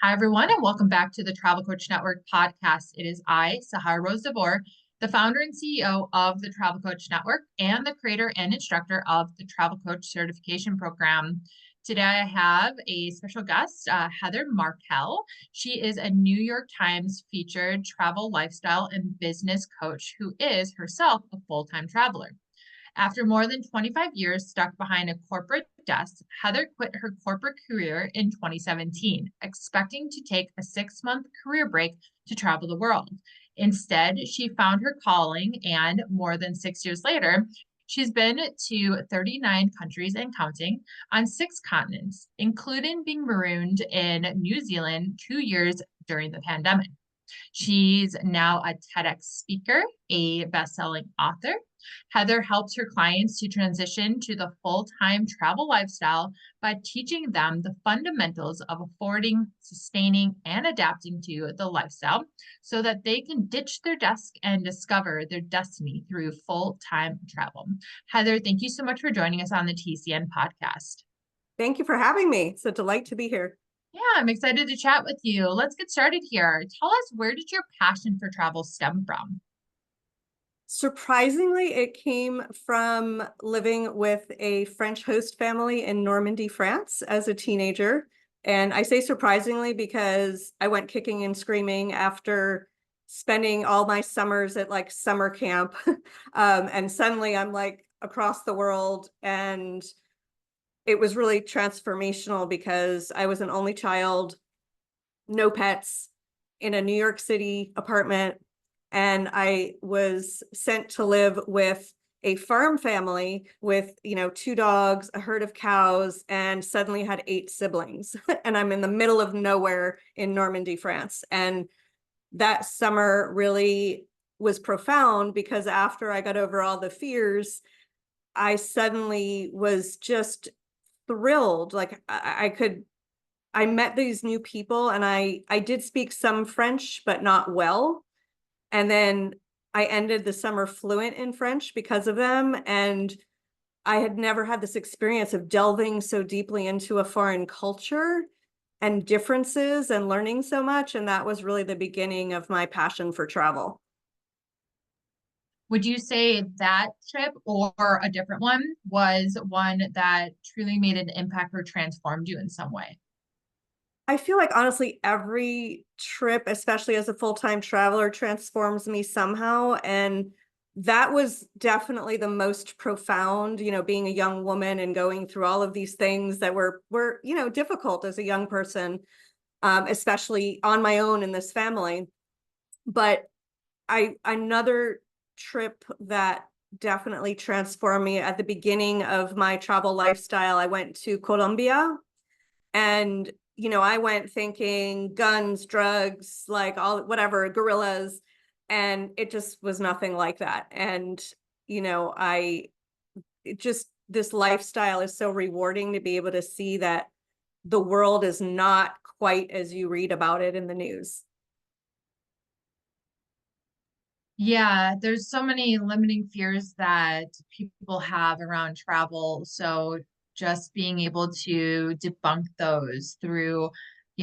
Hi, everyone, and welcome back to the Travel Coach Network podcast. It is I, Sahar Rose Devor, the founder and CEO of the Travel Coach Network and the creator and instructor of the Travel Coach Certification Program. Today, I have a special guest, Heather Markel. She is a New York Times featured travel, lifestyle, and business coach who is herself a full-time traveler. After more than 25 years stuck behind a corporate desk, Heather quit her corporate career in 2017, expecting to take a 6-month career break to travel the world. Instead, she found her calling, and more than 6 years later, she's been to 39 countries and counting on 6 continents, including being marooned in New Zealand 2 years during the pandemic. She's now a TEDx speaker, a best-selling author. Heather helps her clients to transition to the full-time travel lifestyle by teaching them the fundamentals of affording, sustaining, and adapting to the lifestyle so that they can ditch their desk and discover their destiny through full-time travel. Heather, thank you so much for joining us on the TCN podcast. Thank you for having me. It's a delight to be here. Yeah, I'm excited to chat with you. Let's get started here. Tell us, where did your passion for travel stem from? Surprisingly, it came from living with a French host family in Normandy, France as a teenager. And I say surprisingly because I went kicking and screaming after spending all my summers at like summer camp. And suddenly I'm like across the world, and it was really transformational because I was an only child, no pets, in a New York City apartment. And I was sent to live with a farm family with, 2 dogs, a herd of cows, and suddenly had 8 siblings. And I'm in the middle of nowhere in Normandy, France. And that summer really was profound because after I got over all the fears, I suddenly was just thrilled. Like I met these new people, and I did speak some French, but not well. And then I ended the summer fluent in French because of them. And I had never had this experience of delving so deeply into a foreign culture and differences and learning so much. And that was really the beginning of my passion for travel. Would you say that trip or a different one was one that truly made an impact or transformed you in some way? I feel like honestly, every trip, especially as a full-time traveler, transforms me somehow. And that was definitely the most profound, being a young woman and going through all of these things that were difficult as a young person, especially on my own in this family. But another trip that definitely transformed me at the beginning of my travel lifestyle, I went to Colombia. And I went thinking guns, drugs, like all whatever, gorillas, and it just was nothing like that. And this lifestyle is so rewarding to be able to see that the world is not quite as you read about it in the news. Yeah, there's so many limiting fears that people have around travel. So just being able to debunk those through,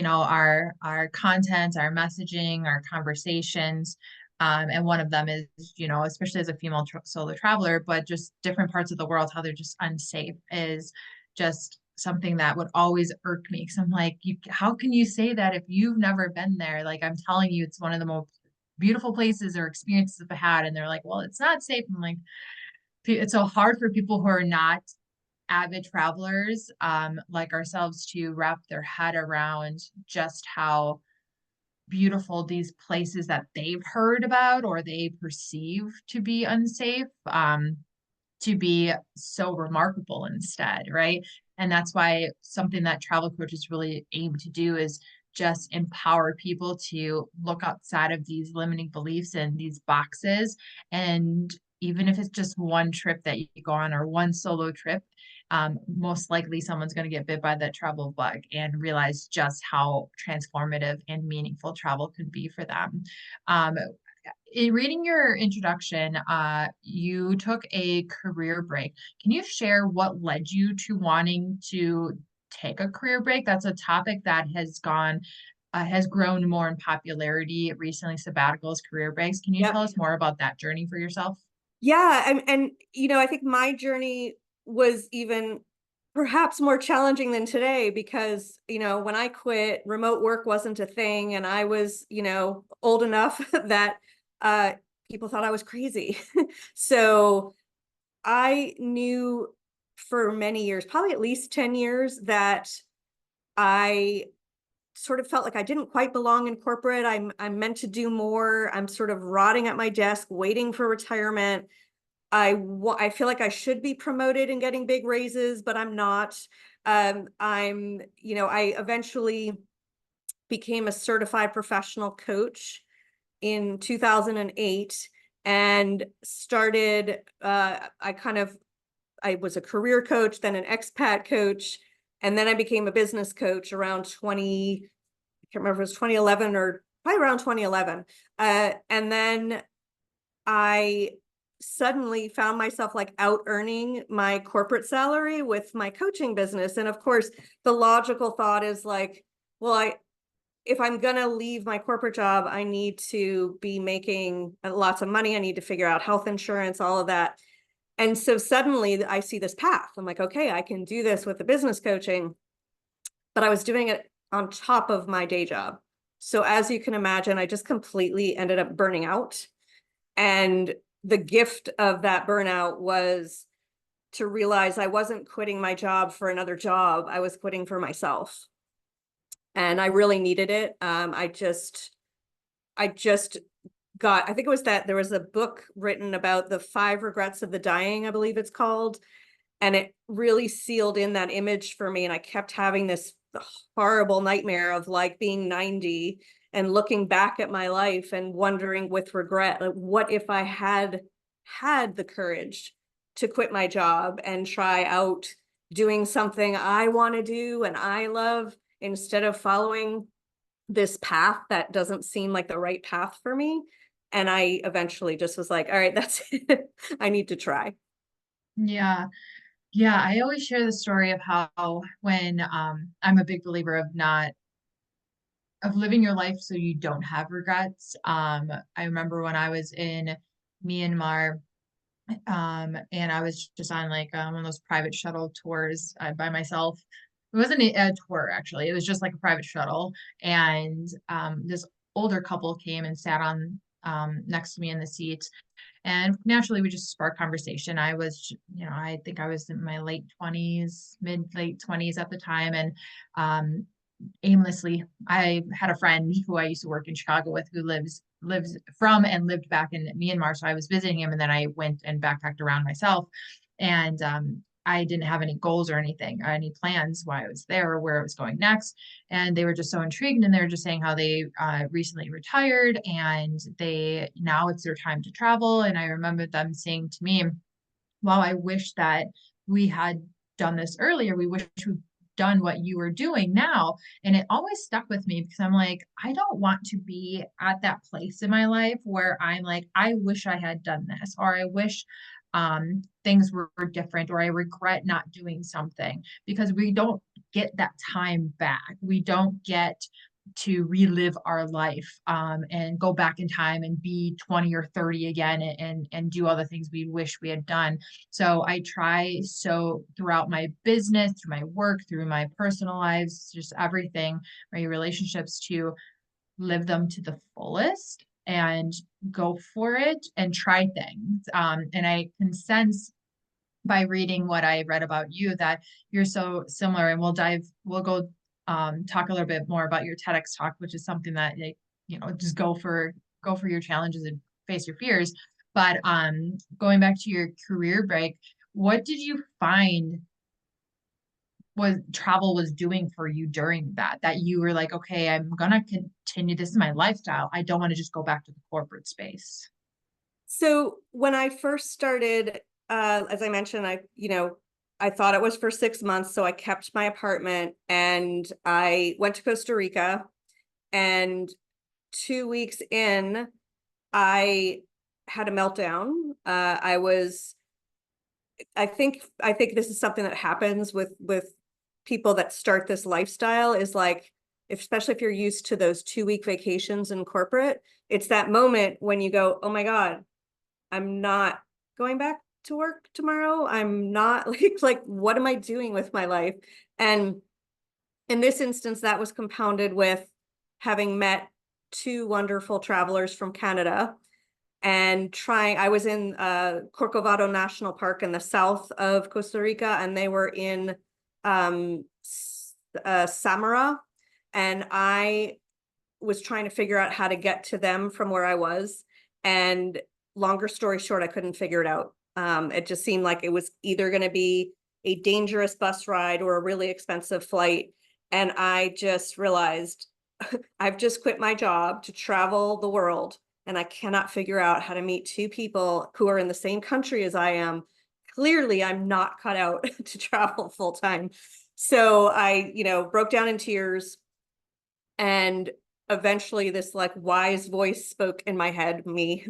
our content, our messaging, our conversations. And one of them is, especially as a female solo traveler, but just different parts of the world, how they're just unsafe is just something that would always irk me. Because I'm like, how can you say that if you've never been there? Like, I'm telling you, it's one of the most beautiful places or experiences I've had. And they're like, well, it's not safe. I'm like, it's so hard for people who are not avid travelers, like ourselves, to wrap their head around just how beautiful these places that they've heard about or they perceive to be unsafe, to be so remarkable instead, right? And that's why something that travel coaches really aim to do is just empower people to look outside of these limiting beliefs and these boxes. And even if it's just one trip that you go on or one solo trip, most likely someone's going to get bit by that travel bug and realize just how transformative and meaningful travel could be for them. In reading your introduction, you took a career break. Can you share what led you to wanting to take a career break? That's a topic that has gone has grown more in popularity recently, sabbaticals, career breaks. Can you Yep. tell us more about that journey for yourself? Yeah, and I think my journey was even perhaps more challenging than today because, when I quit, remote work wasn't a thing, and I was, old enough that uh people thought I was crazy. So I knew for many years, probably at least 10 years, that I sort of felt like I didn't quite belong in corporate. I'm meant to do more. I'm sort of rotting at my desk, waiting for retirement. I feel like I should be promoted and getting big raises, but I'm not. I eventually became a certified professional coach in 2008 and started, I was a career coach, then an expat coach, and then I became a business coach around 20, I can't remember if it was 2011 or probably around 2011. And then I suddenly found myself like out earning my corporate salary with my coaching business. And of course, the logical thought is like, well, if I'm gonna leave my corporate job, I need to be making lots of money. I need to figure out health insurance, all of that. And so suddenly I see this path. I'm like, okay, I can do this with the business coaching, but I was doing it on top of my day job. So as you can imagine, I just completely ended up burning out. And the gift of that burnout was to realize I wasn't quitting my job for another job. I was quitting for myself. And I really needed it. I just got, I think it was that there was a book written about the 5 regrets of the dying, I believe it's called. And it really sealed in that image for me. And I kept having this horrible nightmare of like being 90 and looking back at my life and wondering with regret, like, what if I had the courage to quit my job and try out doing something I want to do and I love instead of following this path that doesn't seem like the right path for me. And I eventually just was like, all right, that's it. I need to try. Yeah. Yeah, I always share the story of how when I'm a big believer of not of living your life so you don't have regrets. I remember when I was in Myanmar, and I was just on like one of those private shuttle tours by myself. It wasn't a tour actually; it was just like a private shuttle, and this older couple came and sat on next to me in the seat, and naturally we just sparked conversation. I was, I think I was in my late 20s, mid late 20s at the time, and um, aimlessly. I had a friend who I used to work in Chicago with who lives from and lived back in Myanmar. So I was visiting him and then I went and backpacked around myself. And I didn't have any goals or anything, any plans why I was there or where I was going next. And they were just so intrigued and they were just saying how they recently retired and they now it's their time to travel. And I remember them saying to me, wow, I wish that we had done this earlier. We wish we'd done what you were doing now. And it always stuck with me because I'm like, I don't want to be at that place in my life where I'm like, I wish I had done this, or I wish things were different, or I regret not doing something because we don't get that time back. We don't get to relive our life and go back in time and be 20 or 30 again and do all the things we wish we had done. So I try so throughout my business, through my work, through my personal lives, just everything, my relationships to live them to the fullest and go for it and try things. And I can sense by reading what I read about you that you're so similar. And we'll go talk a little bit more about your TEDx talk, which is something that like, just go for your challenges and face your fears. But going back to your career break, what did you find was travel was doing for you during that you were like, okay, I'm gonna continue, this is my lifestyle, I don't want to just go back to the corporate space? So when I first started, as I mentioned, I thought it was for 6 months, so I kept my apartment and I went to Costa Rica. And 2 weeks in, I had a meltdown. I think this is something that happens with people that start this lifestyle is like especially if you're used to those 2-week vacations in corporate, it's that moment when you go, oh my God, I'm not going back to work tomorrow. I'm not like, what am I doing with my life? And in this instance, that was compounded with having met 2 wonderful travelers from Canada and I was in Corcovado National Park in the south of Costa Rica, and they were in Samara, and I was trying to figure out how to get to them from where I was. And longer story short, I couldn't figure it out. It just seemed like it was either going to be a dangerous bus ride or a really expensive flight. And I just realized I've just quit my job to travel the world, and I cannot figure out how to meet 2 people who are in the same country as I am. Clearly, I'm not cut out to travel full time. So I, broke down in tears, and eventually this like wise voice spoke in my head, me,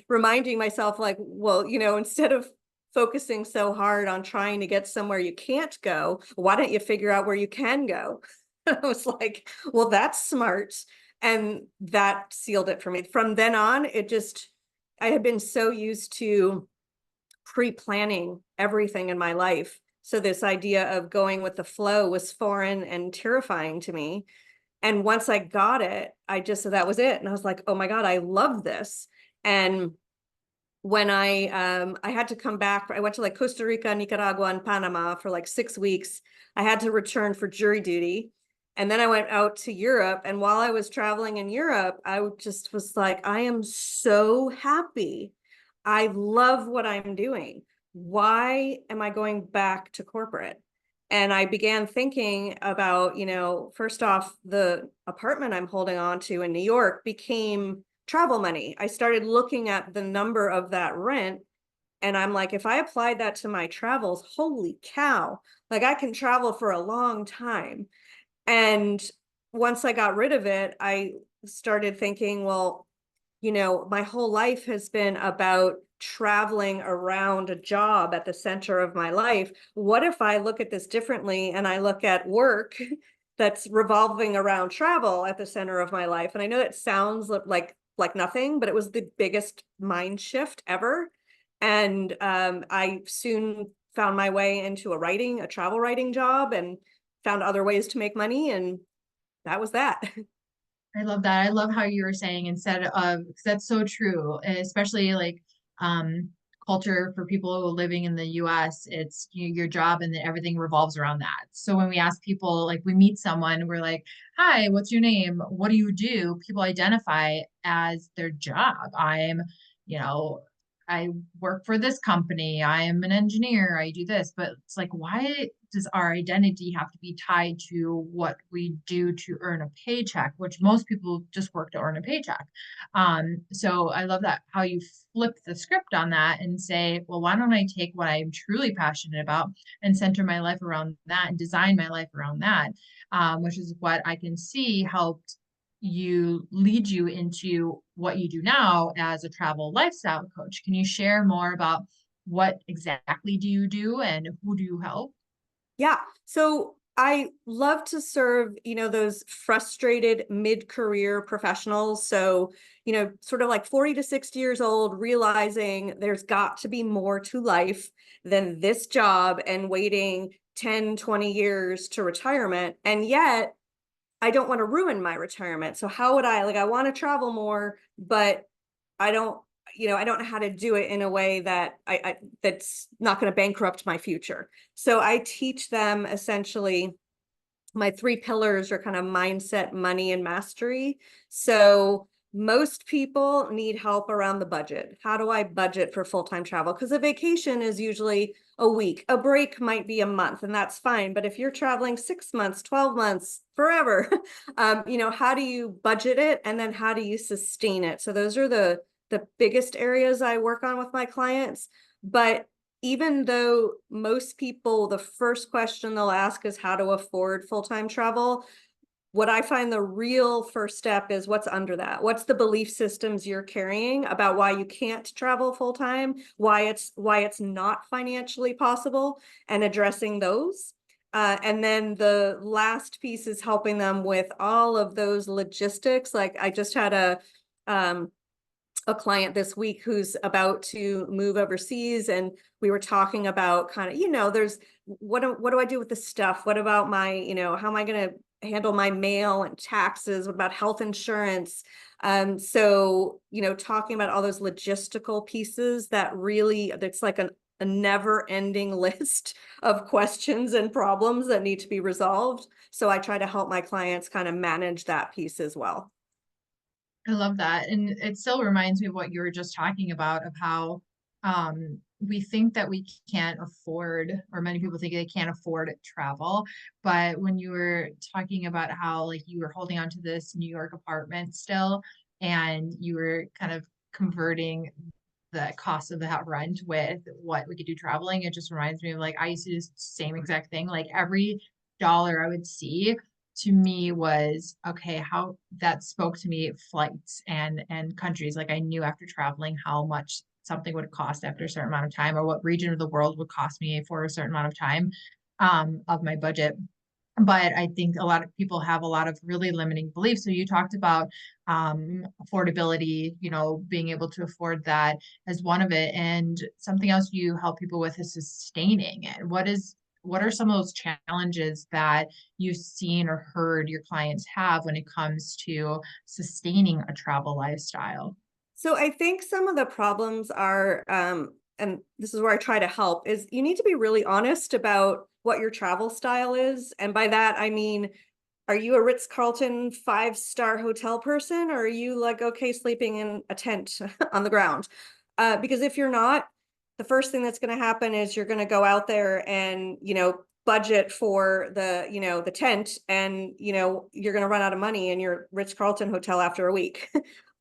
reminding myself like, well, instead of focusing so hard on trying to get somewhere you can't go, why don't you figure out where you can go? I was like, well, that's smart. And that sealed it for me. From then on, I had been so used to pre-planning everything in my life. So this idea of going with the flow was foreign and terrifying to me. And once I got it, so that was it. And I was like, oh my God, I love this. And when I had to come back, I went to like Costa Rica, Nicaragua, and Panama for like 6 weeks. I had to return for jury duty. And then I went out to Europe. And while I was traveling in Europe, I just was like, I am so happy. I love what I'm doing. Why am I going back to corporate? And I began thinking about, first off, the apartment I'm holding on to in New York became travel money. I started looking at the number of that rent, and I'm like, if I applied that to my travels, holy cow, like I can travel for a long time. And once I got rid of it, I started thinking, well, my whole life has been about traveling around a job at the center of my life. What if I look at this differently and I look at work that's revolving around travel at the center of my life? And I know it sounds like nothing, but it was the biggest mind shift ever. And I soon found my way into a travel writing job, and found other ways to make money. And that was that. I love that. I love how you were saying instead of, because that's so true, especially like um culture for people who are living in the US, it's your job and then everything revolves around that. So when we ask people, like we meet someone, we're like, "Hi, what's your name? What do you do?" People identify as their job. You know, I work for this company. I am an engineer. I do this. But it's like, why does our identity have to be tied to what we do to earn a paycheck, which most people just work to earn a paycheck? So I love that how you flip the script on that and say, well, why don't I take what I'm truly passionate about and center my life around that and design my life around that, which is what I can see helped lead you into what you do now as a travel lifestyle coach. Can you share more about what exactly do you do and who do you help? Yeah. So I love to serve, those frustrated mid-career professionals. So, sort of like 40 to 60 years old, realizing there's got to be more to life than this job and waiting 10, 20 years to retirement. And yet I don't want to ruin my retirement. So how would I want to travel more, but I don't, I don't know how to do it in a way that that's not going to bankrupt my future. So I teach them essentially, my 3 pillars are kind of mindset, money, and mastery. So most people need help around the budget. How do I budget for full-time travel? Because a vacation is usually a week. A break might be a month, and that's fine. But if you're traveling 6 months, 12 months, forever, how do you budget it? And then how do you sustain it? So those are the biggest areas I work on with my clients. But even though most people, the first question they'll ask is how to afford full-time travel, what I find the real first step is what's under that. What's the belief systems you're carrying about why you can't travel full-time, why it's not financially possible, and addressing those. And then the last piece is helping them with all of those logistics. Like I just had a client this week who's about to move overseas, and we were talking about kind of, there's what do I do with the stuff? What about my, how am I going to handle my mail and taxes? What about health insurance? So, talking about all those logistical pieces that really, it's like a never ending list of questions and problems that need to be resolved. So I try to help my clients kind of manage that piece as well. I love that. And it still reminds me of what you were just talking about, of how we think that we can't afford, or many people think they can't afford travel. But when you were talking about how like you were holding on to this New York apartment still, and you were kind of converting the cost of that rent with what we could do traveling, it just reminds me of like I used to do the same exact thing. Like every dollar I would see to me was okay, how that spoke to me flights and countries. Like I knew after traveling how much something would cost after a certain amount of time, or what region of the world would cost me for a certain amount of time of my budget. But I think a lot of people have a lot of really limiting beliefs. So you talked about affordability, being able to afford that as one of it. And something else you help people with is sustaining it. What are some of those challenges that you've seen or heard your clients have when it comes to sustaining a travel lifestyle? So I think some of the problems are, and this is where I try to help, is you need to be really honest about what your travel style is. And by that, I mean, are you a Ritz-Carlton 5-star hotel person, or are you like, okay, sleeping in a tent on the ground? Because if you're not, the first thing that's going to happen is you're going to go out there and, budget for the tent, and, you're going to run out of money in your Ritz-Carlton hotel after a week.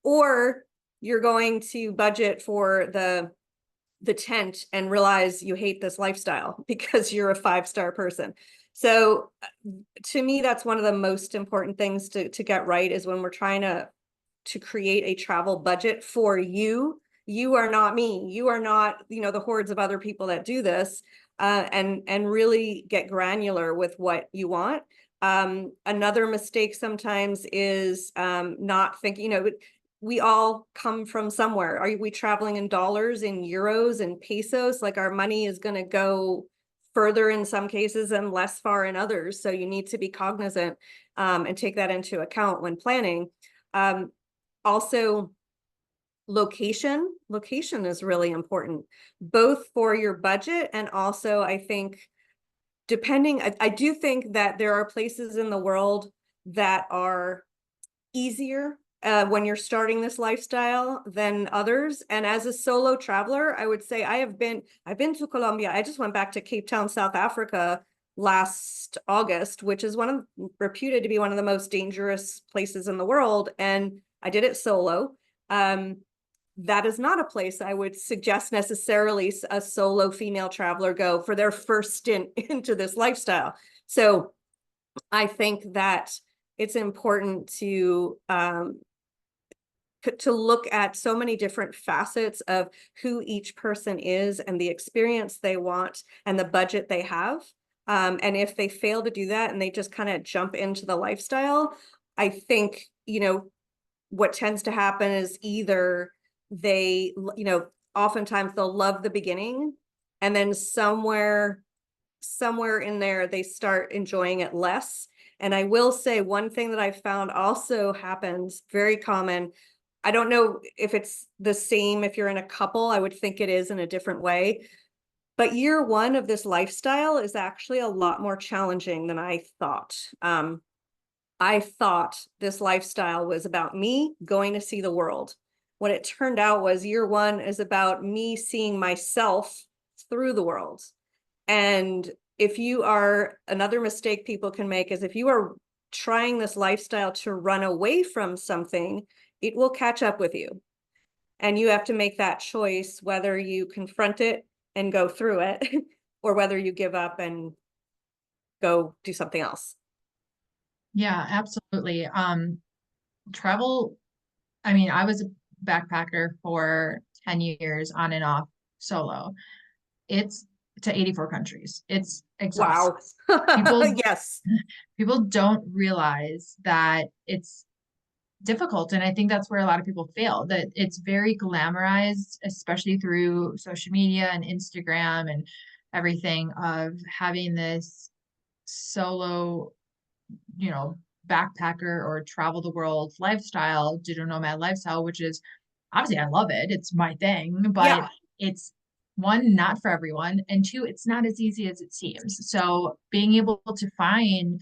Or you're going to budget for the tent and realize you hate this lifestyle because you're a 5-star person. So to me, that's one of the most important things to get right, is when we're trying to create a travel budget for you. You are not me. You are not, the hordes of other people that do this, and really get granular with what you want. Another mistake sometimes is not thinking, we all come from somewhere. Are we traveling in dollars, in euros, in pesos? Like our money is going to go further in some cases and less far in others. So you need to be cognizant and take that into account when planning. Also, location is really important, both for your budget and also, I think, I do think that there are places in the world that are easier when you're starting this lifestyle than others. And as a solo traveler, I would say I've been to Colombia. I just went back to Cape Town, South Africa last August, which is reputed to be one of the most dangerous places in the world. And I did it solo. That is not a place I would suggest necessarily a solo female traveler go for their first stint into this lifestyle. So I think that it's important to look at so many different facets of who each person is and the experience they want and the budget they have. And if they fail to do that and they just kind of jump into the lifestyle, I think, what tends to happen is either they, oftentimes they'll love the beginning, and then somewhere in there, they start enjoying it less. And I will say one thing that I found also happens, very common. I don't know if it's the same if you're in a couple. I would think it is in a different way. But year one of this lifestyle is actually a lot more challenging than I thought. I thought this lifestyle was about me going to see the world. What it turned out was year one is about me seeing myself through the world. And if you are, another mistake people can make is if you are trying this lifestyle to run away from something, it will catch up with you. And you have to make that choice, whether you confront it and go through it, or whether you give up and go do something else. Yeah, absolutely. Travel, I mean, I was a backpacker for 10 years on and off solo. It's to 84 countries. It's exhausting. Wow. People Yes. people don't realize that it's difficult. And I think that's where a lot of people fail, that it's very glamorized, especially through social media and Instagram and everything, of having this solo, you know, backpacker or travel the world lifestyle, digital nomad lifestyle, which is obviously I love it. It's my thing, but Yeah. it's one, not for everyone, and two, it's not as easy as it seems. So being able to find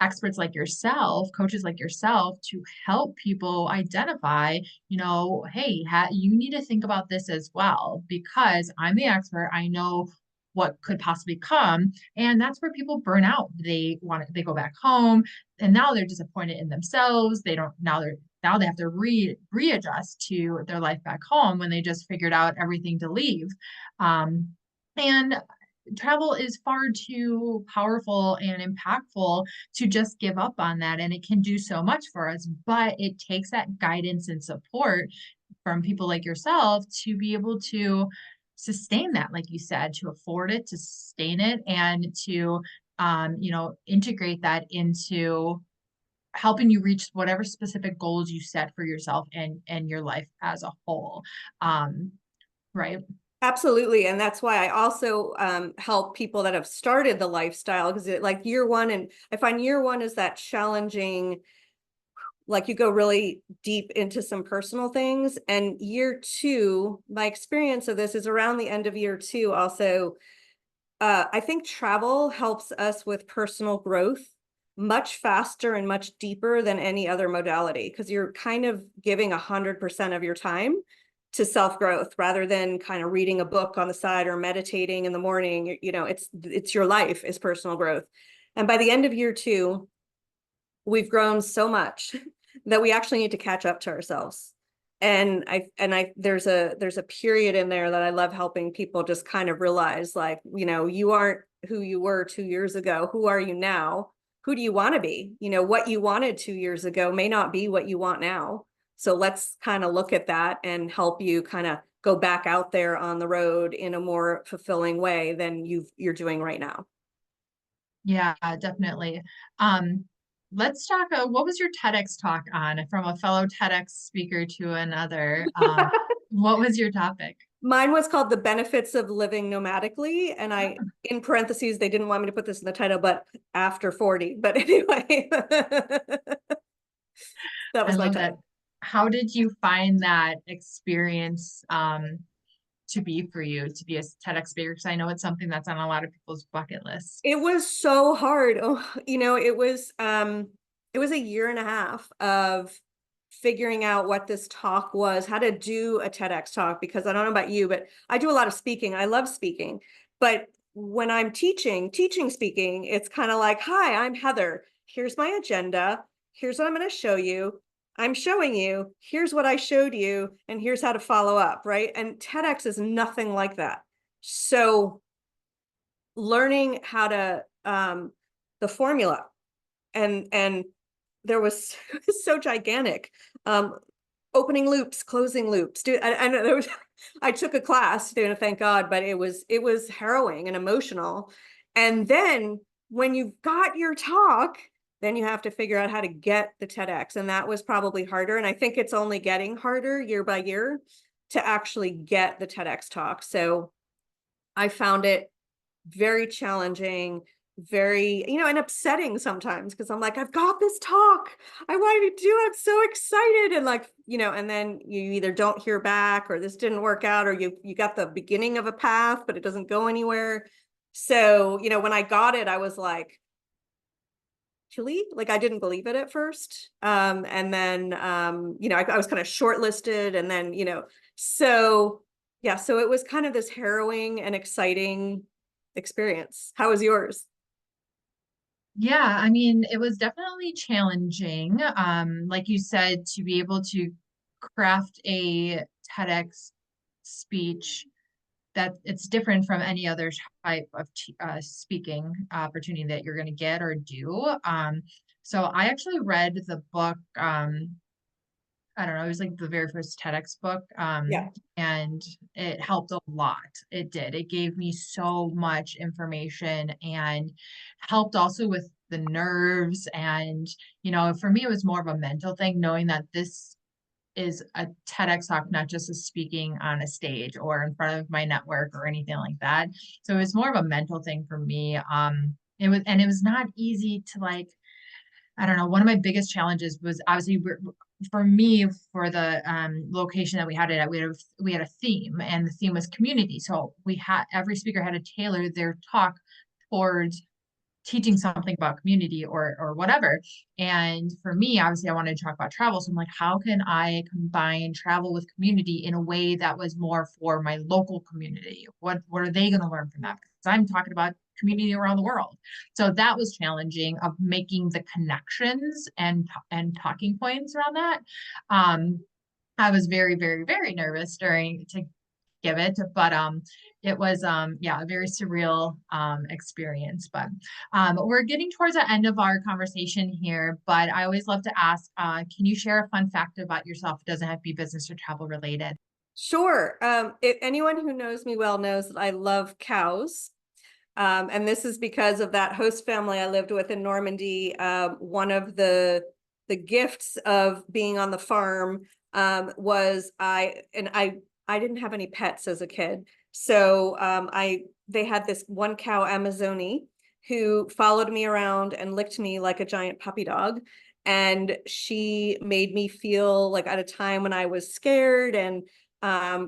experts like yourself, coaches like yourself, to help people identify, hey, you need to think about this as well, because I'm the expert. I know what could possibly come. And that's where people burn out. They go back home and now they're disappointed in themselves. They don't, now they have to readjust to their life back home when they just figured out everything to leave. And travel is far too powerful and impactful to just give up on that. And it can do so much for us, but it takes that guidance and support from people like yourself to be able to sustain that, like you said, to afford it, to sustain it, and to, integrate that into helping you reach whatever specific goals you set for yourself and your life as a whole. Right. Absolutely. And that's why I also help people that have started the lifestyle, because like year one, and I find year one is that challenging, like you go really deep into some personal things. And year two, my experience of this is around the end of year two also, I think travel helps us with personal growth much faster and much deeper than any other modality, because you're kind of giving 100% of your time to self-growth rather than kind of reading a book on the side or meditating in the morning. It's your life is personal growth. And by the end of year two, we've grown so much that we actually need to catch up to ourselves. And there's a period in there that I love helping people just kind of realize, like, you aren't who you were 2 years ago. Who are you now? Who do you want to be? What you wanted 2 years ago may not be what you want now. So let's kind of look at that and help you kind of go back out there on the road in a more fulfilling way than you're doing right now. Yeah, definitely. Um, let's talk. What was your TEDx talk on, from a fellow TEDx speaker to another? What was your topic? Mine was called The Benefits of Living Nomadically. And in parentheses, they didn't want me to put this in the title, but after 40. But anyway, that I was my love that. title. How did you find that experience to be for you to be a TEDx speaker? Because I know it's something that's on a lot of people's bucket list. It was so hard. Oh, it was a year and a half of figuring out what this talk was, how to do a TEDx talk, because I don't know about you, but I do a lot of speaking. I love speaking. But when I'm teaching speaking, it's kind of like, hi, I'm Heather. Here's my agenda. Here's what I'm going to show you. I'm showing you, here's what I showed you, and here's how to follow up, right? And TEDx is nothing like that. So learning how to the formula, and there was it was so gigantic. Opening loops, closing loops. Dude, I know there was I took a class, thank God, but it was harrowing and emotional. And then when you've got your talk, then you have to figure out how to get the TEDx. And that was probably harder. And I think it's only getting harder year by year to actually get the TEDx talk. So I found it very challenging, very, and upsetting sometimes, because I'm like, I've got this talk. I wanted to do it. I'm so excited. And like, and then you either don't hear back, or this didn't work out, or you got the beginning of a path, but it doesn't go anywhere. So, when I got it, I was like, really? Like, I didn't believe it at first. And then, I was kind of shortlisted, and then, so yeah, so it was kind of this harrowing and exciting experience. How was yours? Yeah, I mean, it was definitely challenging. Like you said, to be able to craft a TEDx speech that it's different from any other type of speaking opportunity that you're going to get or do. So I actually read the book. I don't know, it was like the very first TEDx book. Yeah. And it helped a lot. It did. It gave me so much information and helped also with the nerves. And, for me, it was more of a mental thing, knowing that this is a TEDx talk, not just a speaking on a stage or in front of my network or anything like that. So it was more of a mental thing for me. It was not easy to like, I don't know. One of my biggest challenges was obviously for me for the location that we had it at. We had a theme, and the theme was community. So we had every speaker had to tailor their talk towards teaching something about community or whatever. And for me, obviously, I wanted to talk about travel. So I'm like, how can I combine travel with community in a way that was more for my local community? What are they going to learn from that? Because I'm talking about community around the world. So that was challenging of making the connections and talking points around that. Um, I was very, very, very nervous during to give it, but it was yeah, a very surreal experience. But we're getting towards the end of our conversation here, but I always love to ask, can you share a fun fact about yourself? It doesn't have to be business or travel related. Sure. Anyone who knows me well knows that I love cows. And this is because of that host family I lived with in Normandy. One of the gifts of being on the farm was I didn't have any pets as a kid. So they had this one cow, Amazonie, who followed me around and licked me like a giant puppy dog. And she made me feel like at a time when I was scared and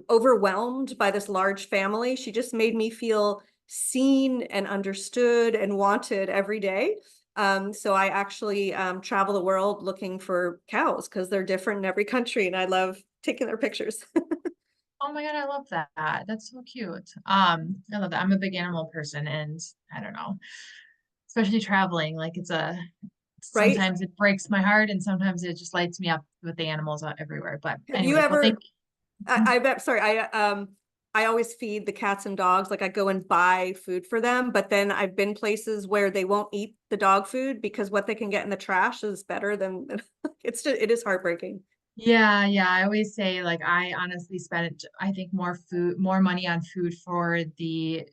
overwhelmed by this large family, she just made me feel seen and understood and wanted every day. So I actually travel the world looking for cows because they're different in every country, and I love taking their pictures. Oh my God, I love that. That's so cute. I love that. I'm a big animal person, and I don't know, especially traveling, like Right? sometimes it breaks my heart and sometimes it just lights me up with the animals everywhere. But Have you anyways, well, thank ever? I bet. Sorry, I always feed the cats and dogs. Like I go and buy food for them, but then I've been places where they won't eat the dog food because what they can get in the trash is better than it is heartbreaking. Yeah, yeah. I always say like I honestly spent I think more money on food for the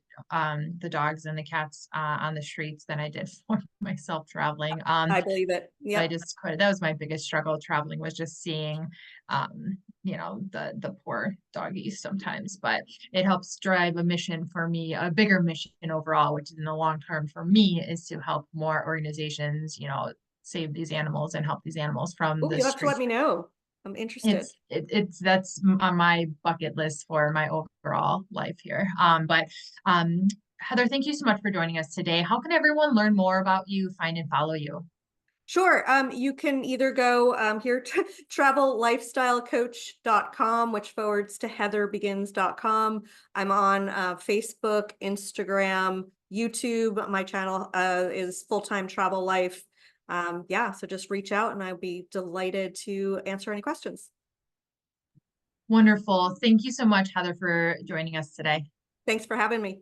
dogs and the cats on the streets than I did for myself traveling. I believe it. I Yep. just couldn't. That was my biggest struggle traveling was just seeing the poor doggies sometimes. But it helps drive a mission for me, a bigger mission overall, which in the long term for me is to help more organizations, save these animals and help these animals from Oh, the you'll have to let streets. me know. I'm interested. It's that's on my bucket list for my overall life here. But Heather, thank you so much for joining us today. How can everyone learn more about you, find and follow you? Sure. You can either go here to travellifestylecoach.com, which forwards to heatherbegins.com. I'm on Facebook, Instagram, YouTube. My channel is Full-Time Travel Life. Yeah, so just reach out and I'll be delighted to answer any questions. Wonderful. Thank you so much, Heather, for joining us today. Thanks for having me.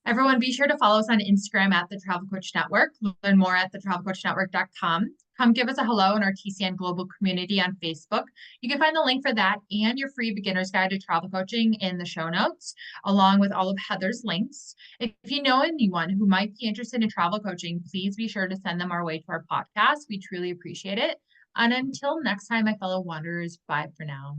Everyone, be sure to follow us on Instagram at the Travel Coach Network. Learn more at thetravelcoachnetwork.com. Come give us a hello in our TCN Global Community on Facebook. You can find the link for that and your free beginner's guide to travel coaching in the show notes, along with all of Heather's links. If you know anyone who might be interested in travel coaching, please be sure to send them our way to our podcast. We truly appreciate it. And until next time, my fellow wanderers, bye for now.